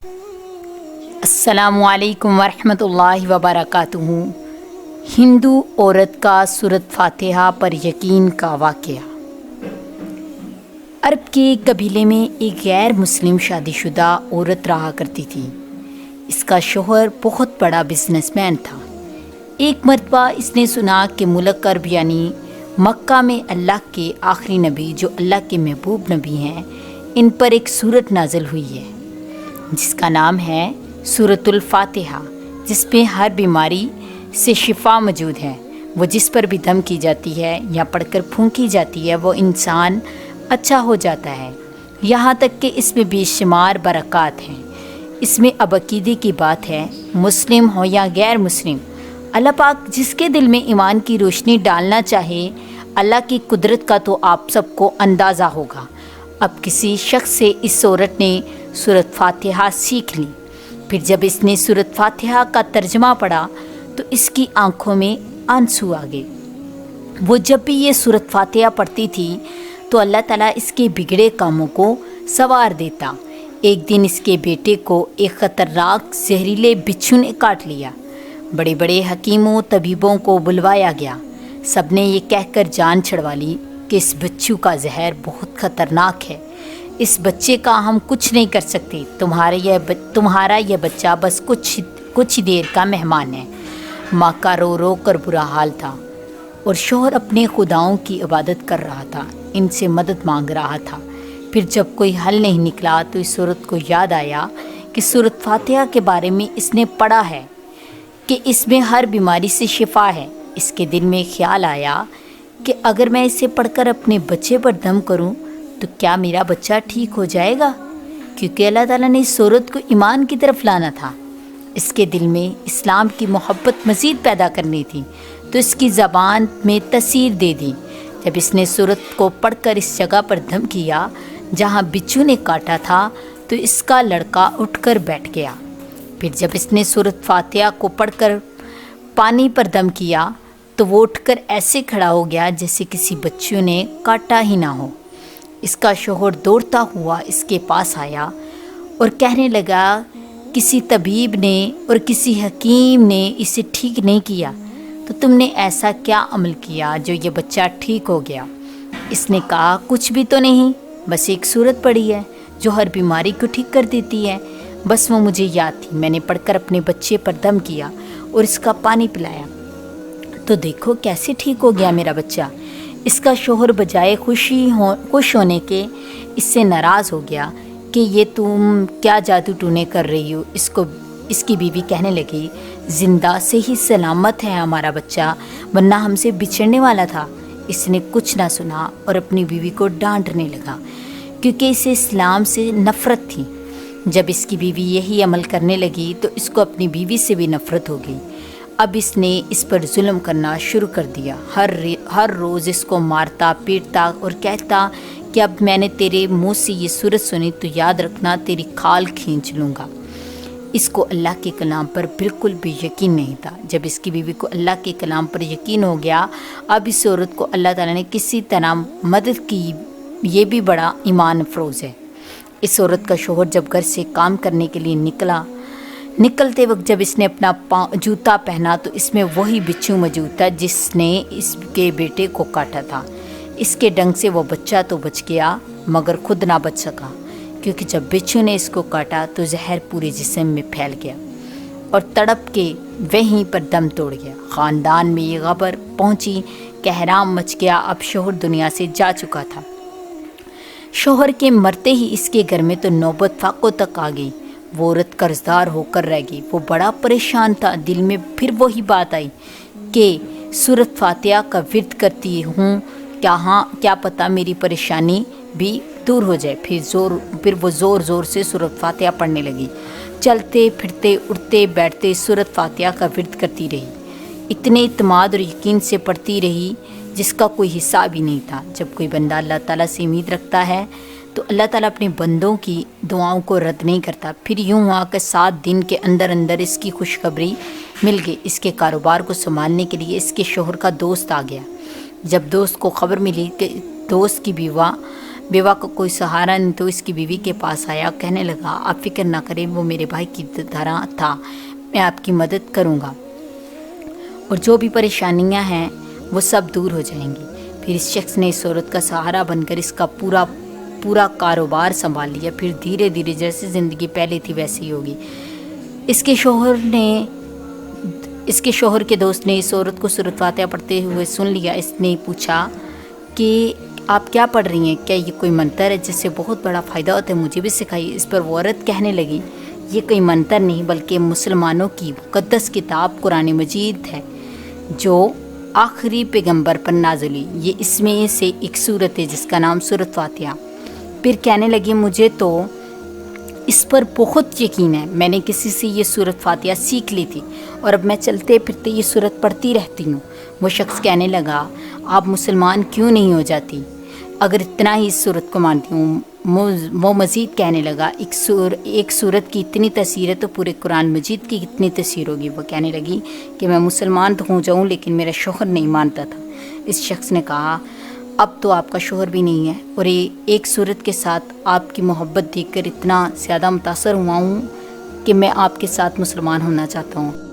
السلام علیکم ورحمۃ اللہ وبرکاتہ۔ ہندو عورت کا سورۃ فاتحہ پر یقین کا واقعہ۔ عرب کے ایک قبیلے میں ایک غیر مسلم شادی شدہ عورت رہا کرتی تھی۔ اس کا شوہر بہت بڑا بزنس مین تھا۔ ایک مرتبہ اس نے سنا کہ ملک عرب یعنی مکہ میں اللہ کے آخری نبی جو اللہ کے محبوب نبی ہیں، ان پر ایک سورت نازل ہوئی ہے جس کا نام ہے سورۃ الفاتحہ، جس میں ہر بیماری سے شفا موجود ہے۔ وہ جس پر بھی دم کی جاتی ہے یا پڑھ کر پھونکی جاتی ہے وہ انسان اچھا ہو جاتا ہے، یہاں تک کہ اس میں بے شمار برکات ہیں۔ اس میں اب عقیدے کی بات ہے، مسلم ہو یا غیر مسلم، اللہ پاک جس کے دل میں ایمان کی روشنی ڈالنا چاہے، اللہ کی قدرت کا تو آپ سب کو اندازہ ہوگا۔ اب کسی شخص سے اس عورت نے سورۃ فاتحہ سیکھ لی۔ پھر جب اس نے سورۃ فاتحہ کا ترجمہ پڑھا تو اس کی آنکھوں میں آنسو آ گئے۔ وہ جب بھی یہ سورۃ فاتحہ پڑھتی تھی تو اللہ تعالیٰ اس کے بگڑے کاموں کو سنوار دیتا۔ ایک دن اس کے بیٹے کو ایک خطرناک زہریلے بچھو نے کاٹ لیا۔ بڑے بڑے حکیموں طبیبوں کو بلوایا گیا۔ سب نے یہ کہہ کر جان چھڑوا لی کہ اس بچھو کا زہر بہت خطرناک ہے، اس بچے کا ہم کچھ نہیں کر سکتے، تمہارا یہ بچہ بس کچھ ہی دیر کا مہمان ہے۔ ماں کا رو رو کر برا حال تھا اور شوہر اپنے خداؤں کی عبادت کر رہا تھا، ان سے مدد مانگ رہا تھا۔ پھر جب کوئی حل نہیں نکلا تو اس عورت کو یاد آیا کہ سورۃ فاتحہ کے بارے میں اس نے پڑھا ہے کہ اس میں ہر بیماری سے شفا ہے۔ اس کے دل میں خیال آیا کہ اگر میں اسے پڑھ کر اپنے بچے پر دم کروں تو کیا میرا بچہ ٹھیک ہو جائے گا؟ کیونکہ اللہ تعالیٰ نے اس عورت کو ایمان کی طرف لانا تھا، اس کے دل میں اسلام کی محبت مزید پیدا کرنی تھی، تو اس کی زبان میں تاثیر دے دی۔ جب اس نے سورت کو پڑھ کر اس جگہ پر دم کیا جہاں بچھو نے کاٹا تھا تو اس کا لڑکا اٹھ کر بیٹھ گیا۔ پھر جب اس نے سورۃ فاتحہ کو پڑھ کر پانی پر دم کیا تو وہ اٹھ کر ایسے کھڑا ہو گیا جیسے کسی بچوں نے کاٹا ہی نہ ہو۔ اس کا شوہر دوڑتا ہوا اس کے پاس آیا اور کہنے لگا، کسی طبیب نے اور کسی حکیم نے اسے ٹھیک نہیں کیا، تو تم نے ایسا کیا عمل کیا جو یہ بچہ ٹھیک ہو گیا؟ اس نے کہا، کچھ بھی تو نہیں، بس ایک سورت پڑھی ہے جو ہر بیماری کو ٹھیک کر دیتی ہے، بس وہ مجھے یاد تھی، میں نے پڑھ کر اپنے بچے پر دم کیا اور اس کا پانی پلایا، تو دیکھو کیسے ٹھیک ہو گیا میرا بچہ۔ اس کا شوہر بجائے خوش ہونے کے اس سے ناراض ہو گیا کہ یہ تم کیا جادو ٹونے کر رہی ہو۔ اس کی بیوی کہنے لگی، زندہ صحیح سلامت ہے ہمارا بچہ، ورنہ ہم سے بچھڑنے والا تھا۔ اس نے کچھ نہ سنا اور اپنی بیوی کو ڈانٹنے لگا کیونکہ اسے اسلام سے نفرت تھی۔ جب اس کی بیوی یہی عمل کرنے لگی تو اس کو اپنی بیوی سے بھی نفرت ہو گئی۔ اب اس نے اس پر ظلم کرنا شروع کر دیا، ہر روز اس کو مارتا پیٹتا اور کہتا کہ اب میں نے تیرے منہ سے یہ سورت سنی تو یاد رکھنا تیری کھال کھینچ لوں گا۔ اس کو اللہ کے کلام پر بالکل بھی یقین نہیں تھا۔ جب اس کی بیوی کو اللہ کے کلام پر یقین ہو گیا، اب اس عورت کو اللہ تعالیٰ نے کسی طرح مدد کی، یہ بھی بڑا ایمان افروز ہے۔ اس عورت کا شوہر جب گھر سے کام کرنے کے لیے نکلتے وقت جب اس نے اپنا جوتا پہنا تو اس میں وہی بچھو موجود تھا جس نے اس کے بیٹے کو کاٹا تھا۔ اس کے ڈنگ سے وہ بچہ تو بچ گیا مگر خود نہ بچ سکا، کیونکہ جب بچھو نے اس کو کاٹا تو زہر پورے جسم میں پھیل گیا اور تڑپ کے وہیں پر دم توڑ گیا۔ خاندان میں یہ خبر پہنچی، کہرام مچ گیا۔ اب شوہر دنیا سے جا چکا تھا۔ شوہر کے مرتے ہی اس کے گھر میں تو نوبت فاقوں تک آ گئی۔ وہ عورت قرضدار ہو کر رہ گئی۔ وہ بڑا پریشان تھا۔ دل میں پھر وہی بات آئی کہ سورۃ فاتحہ کا ورد کرتی ہوں، کیا پتہ میری پریشانی بھی دور ہو جائے۔ پھر وہ زور زور سے سورۃ فاتحہ پڑھنے لگی۔ چلتے پھرتے اٹھتے بیٹھتے سورۃ فاتحہ کا ورد کرتی رہی، اتنے اعتماد اور یقین سے پڑھتی رہی جس کا کوئی حساب ہی نہیں تھا۔ جب کوئی بندہ اللہ تعالیٰ سے امید رکھتا ہے تو اللہ تعالیٰ اپنے بندوں کی دعاؤں کو رد نہیں کرتا۔ پھر یوں ہوا کہ 7 دن کے اندر اس کی خوشخبری مل گئی۔ اس کے کاروبار کو سنبھالنے کے لیے اس کے شوہر کا دوست آ گیا۔ جب دوست کو خبر ملی کہ دوست کی بیوہ کو کوئی سہارا نہیں تو اس کی بیوی کے پاس آیا، کہنے لگا آپ فکر نہ کریں، وہ میرے بھائی کی طرح تھا، میں آپ کی مدد کروں گا اور جو بھی پریشانیاں ہیں وہ سب دور ہو جائیں گی۔ پھر اس شخص نے اس عورت کا سہارا بن کر اس کا پورا کاروبار سنبھال لیا۔ پھر دھیرے دھیرے جیسے زندگی پہلے تھی ویسے ہی ہوگی۔ اس کے شوہر کے دوست نے اس عورت کو سورۃ فاتحہ پڑھتے ہوئے سن لیا۔ اس نے پوچھا کہ آپ کیا پڑھ رہی ہیں، کیا یہ کوئی منتر ہے جس سے بہت بڑا فائدہ ہوتا ہے، مجھے بھی سکھائیے۔ اس پر وہ عورت کہنے لگی یہ کوئی منتر نہیں بلکہ مسلمانوں کی مقدس کتاب قرآن مجید ہے جو آخری پیغمبر پر نازل ہوئی، یہ اس میں سے ایک صورت ہے جس کا نام سورۃ فاتحہ۔ پھر کہنے لگی مجھے تو اس پر بہت یقین ہے، میں نے کسی سے یہ سورۃ فاتحہ سیکھ لی تھی اور اب میں چلتے پھرتے یہ سورت پڑھتی رہتی ہوں۔ وہ شخص کہنے لگا آپ مسلمان کیوں نہیں ہو جاتی اگر اتنا ہی اس سورت کو مانتی ہوں؟ وہ مزید کہنے لگا ایک سورت کی اتنی تاثیر ہے تو پورے قرآن مجید کی کتنی تاثیر ہوگی۔ وہ کہنے لگی کہ میں مسلمان تو ہو جاؤں لیکن میرا شوہر نہیں مانتا تھا۔ اس شخص نے کہا اب تو آپ کا شوہر بھی نہیں ہے اور یہ ایک سورت کے ساتھ آپ کی محبت دیکھ کر اتنا زیادہ متاثر ہوا ہوں کہ میں آپ کے ساتھ مسلمان ہونا چاہتا ہوں۔